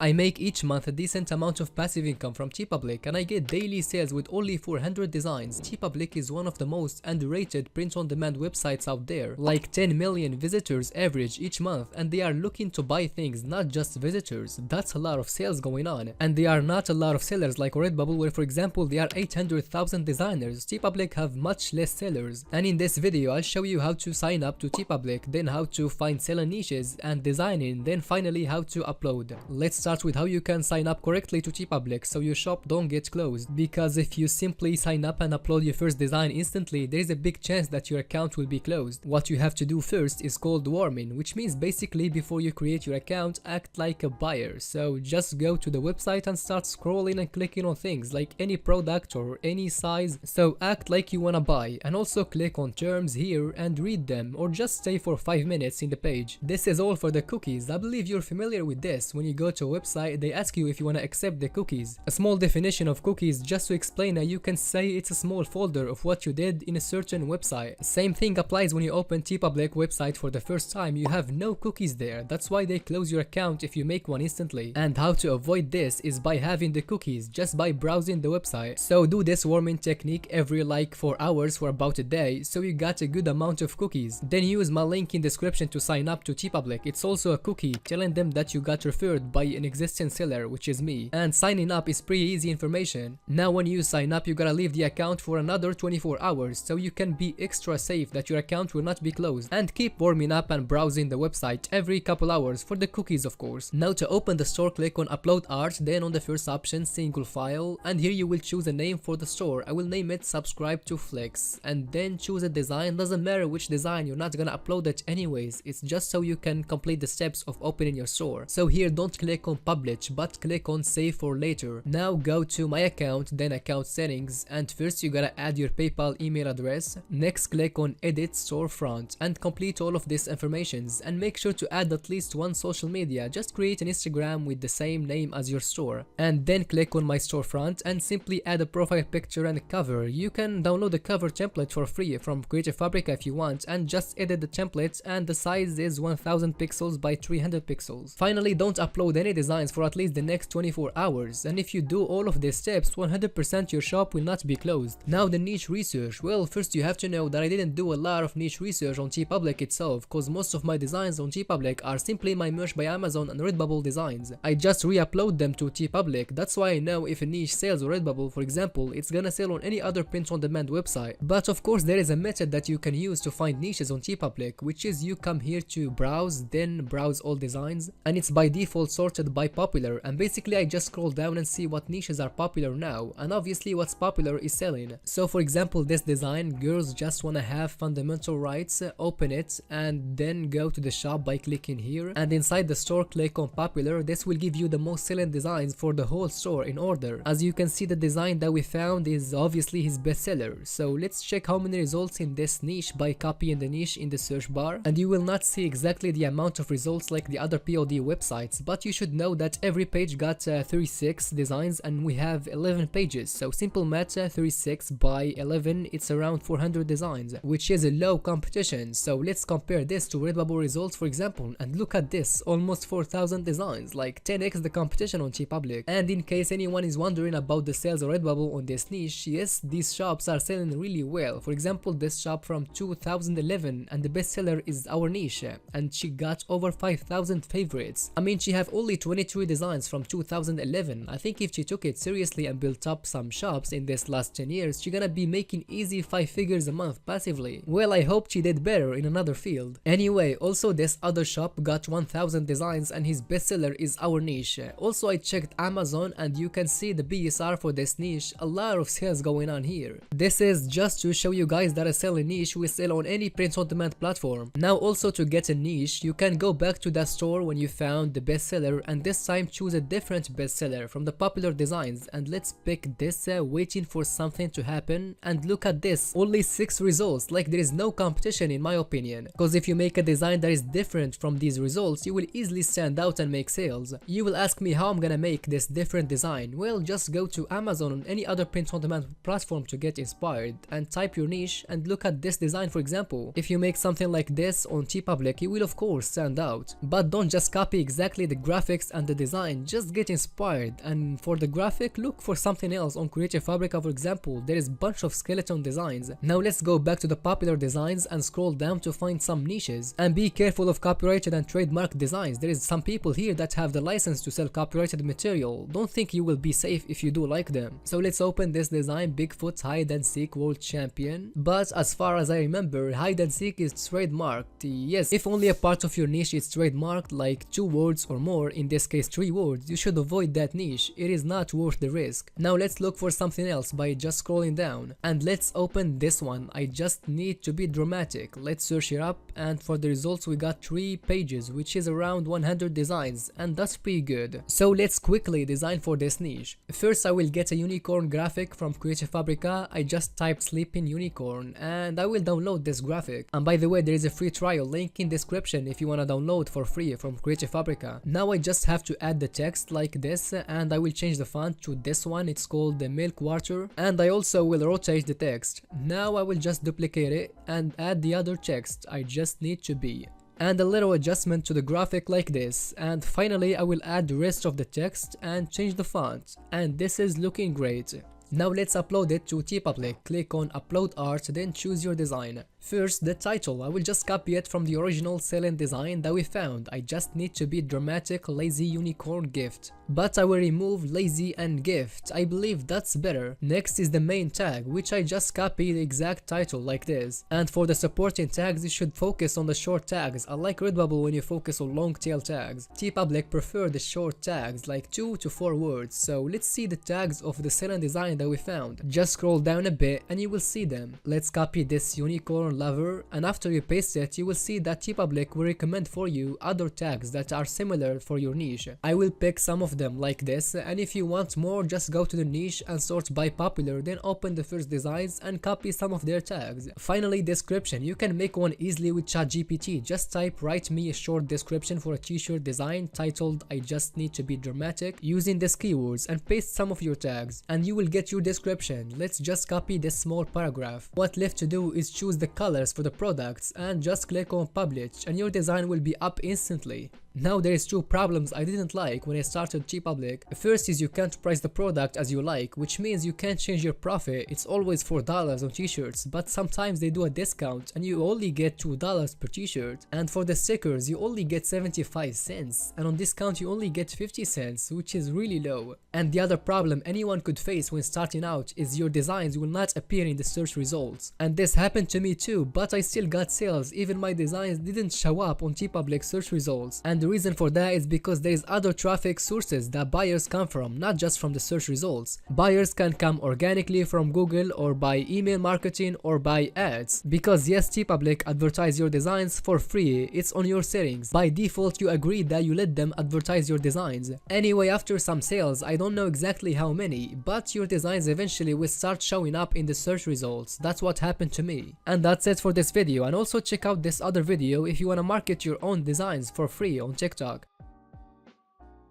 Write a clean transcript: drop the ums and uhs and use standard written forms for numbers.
I make each month a decent amount of passive income from Teepublic, and I get daily sales with only 400 designs. Teepublic is one of the most underrated print-on-demand websites out there, like 10 million visitors average each month, and they are looking to buy things, not just visitors. That's a lot of sales going on, and they are not a lot of sellers like Redbubble, where for example there are 800,000 designers. Teepublic have much less sellers, and in this video I'll show you how to sign up to Teepublic, then how to find selling niches and designing, then finally how to upload. Let's start with how you can sign up correctly to Teepublic so your shop don't get closed, because if you simply sign up and upload your first design instantly, there is a big chance that your account will be closed. What you have to do first is called warming, which means basically before you create your account, act like a buyer. So just go to the website and start scrolling and clicking on things like any product or any size, so act like you wanna buy, and also click on terms here and read them, or just stay for 5 minutes in the page. This is all for the cookies. I believe you're familiar with this. When you go to a website, they ask you if you wanna accept the cookies. A small definition of cookies, just to explain, you can say it's a small folder of what you did in a certain website. Same thing applies when you open Teepublic website for the first time. You have no cookies there. That's why they close your account if you make one instantly. And how to avoid this is by having the cookies, just by browsing the website. So do this warming technique every like 4 hours for about a day, so you got a good amount of cookies. Then use my link in description to sign up to Teepublic. It's also a cookie telling them that you got referred by an existing seller, which is me. And signing up is pretty easy information. Now when you sign up, you gotta leave the account for another 24 hours so you can be extra safe that your account will not be closed, and keep warming up and browsing the website every couple hours for the cookies, of course. Now to open the store, click on upload art, then on the first option single file, and here you will choose a name for the store. I will name it subscribe to Flex, and then choose a design. Doesn't matter which design, you're not gonna upload it anyways, it's just so you can complete the steps of opening your store. So here don't click on publish, but click on save for later. Now go to my account, then account settings, and first you gotta add your PayPal email address. Next click on edit storefront and complete all of these informations, and make sure to add at least one social media. Just create an Instagram with the same name as your store, and then click on my storefront and simply add a profile picture and a cover. You can download the cover template for free from Creative Fabrica if you want, and just edit the template, and the size is 1000 pixels by 300 pixels. Finally, don't upload any designs for at least the next 24 hours, and if you do all of these steps, 100% your shop will not be closed. Now the niche research. Well, first you have to know that I didn't do a lot of niche research on Teepublic itself, cause most of my designs on Teepublic are simply my merch by Amazon and Redbubble designs. I just re-upload them to Teepublic. That's why I know if a niche sells on Redbubble, for example, it's gonna sell on any other print-on-demand website. But of course there is a method that you can use to find niches on Teepublic, which is you come here to browse, then browse all designs, and it's by default sorted by popular, and basically I just scroll down and see what niches are popular now, and obviously what's popular is selling. So for example, this design, girls just wanna have fundamental rights, open it and then go to the shop by clicking here, and inside the store click on popular. This will give you the most selling designs for the whole store in order. As you can see, the design that we found is obviously his bestseller. So let's check how many results in this niche by copying the niche in the search bar, and you will not see exactly the amount of results like the other POD websites, but you should know that every page got 36 designs and we have 11 pages, so simple math, 36 by 11, it's around 400 designs, which is a low competition. So let's compare this to Redbubble results, for example, and look at this, almost 4000 designs, like 10x the competition on Teepublic. And in case anyone is wondering about the sales of Redbubble on this niche, yes, these shops are selling really well. For example, this shop from 2011, and the bestseller is our niche, and she got over 5000 favorites. I mean, she have only 23 designs from 2011. I think if she took it seriously and built up some shops in this last 10 years, she gonna be making easy 5 figures a month passively. Well, I hope she did better in another field. Anyway, also this other shop got 1000 designs and his bestseller is our niche. Also I checked Amazon and you can see the BSR for this niche, a lot of sales going on here. This is just to show you guys that a selling niche will sell on any print-on-demand platform. Now also to get a niche, you can go back to that store when you found the bestseller, and this time choose a different bestseller from the popular designs, and let's pick this, waiting for something to happen, and look at this, only 6 results. Like, there is no competition in my opinion, because if you make a design that is different from these results, you will easily stand out and make sales. You will ask me how I'm gonna make this different design. Well, just go to Amazon or any other print-on-demand platform to get inspired, and type your niche and look at this design. For example, if you make something like this on Teepublic, you will of course stand out. But don't just copy exactly the graphics text and the design, just get inspired, and for the graphic, look for something else. On Creative Fabrica, for example, there is a bunch of skeleton designs. Now let's go back to the popular designs and scroll down to find some niches. And be careful of copyrighted and trademark designs. There is some people here that have the license to sell copyrighted material. Don't think you will be safe if you do like them. So let's open this design, Bigfoot Hide and Seek World Champion. But as far as I remember, hide and seek is trademarked. Yes, if only a part of your niche is trademarked, like 2 words or more, in this case 3 words, you should avoid that niche. It is not worth the risk. Now let's look for something else by just scrolling down. And let's open this one. I just need to be dramatic. Let's search it up, and for the results we got 3 pages, which is around 100 designs, and that's pretty good. So let's quickly design for this niche. First I will get a unicorn graphic from Creative Fabrica. I just typed sleeping unicorn and I will download this graphic. And by the way, there is a free trial link in description if you wanna download for free from Creative Fabrica. Now I just have to add the text like this, and I will change the font to this one. It's called the Milk Water, and I also will rotate the text. Now I will just duplicate it and add the other text. I just need to be, and a little adjustment to the graphic like this, and finally I will add the rest of the text and change the font, and this is looking great. Now let's upload it to Teepublic. Click on upload art, then choose your design. First, the title. I will just copy it from the original selling design that we found. I just need to be dramatic, lazy unicorn gift. But I will remove lazy and gift. I believe that's better. Next is the main tag, which I just copy the exact title like this. And for the supporting tags, you should focus on the short tags. Unlike Redbubble when you focus on long tail tags. Teepublic prefer the short tags, like 2 to 4 words. So let's see the tags of the selling design that we found. Just scroll down a bit and you will see them. Let's copy this unicorn lover, and after you paste it, you will see that Teepublic will recommend for you other tags that are similar for your niche. I will pick some of them like this, and if you want more, just go to the niche and sort by popular, then open the first designs and copy some of their tags. Finally, description. You can make one easily with ChatGPT. Just type write me a short description for a t-shirt design titled I just need to be dramatic using these keywords, and paste some of your tags and you will get your description. Let's just copy this small paragraph. What left to do is choose the colors for the products and just click on publish, and your design will be up instantly. Now there is 2 problems I didn't like when I started Teepublic. First is you can't price the product as you like, which means you can't change your profit. It's always $4 on t-shirts, but sometimes they do a discount and you only get $2 per t-shirt. And for the stickers you only get 75 cents, and on discount you only get 50 cents, which is really low. And the other problem anyone could face when starting out is your designs will not appear in the search results. And this happened to me too, but I still got sales even my designs didn't show up on Teepublic search results. And the reason for that is because there is other traffic sources that buyers come from, not just from the search results. Buyers can come organically from Google or by email marketing or by ads. Because yes, Teepublic advertise your designs for free, it's on your settings. By default you agree that you let them advertise your designs. Anyway, after some sales, I don't know exactly how many, but your designs eventually will start showing up in the search results. That's what happened to me. And that's it for this video, and also check out this other video if you wanna market your own designs for free on TikTok.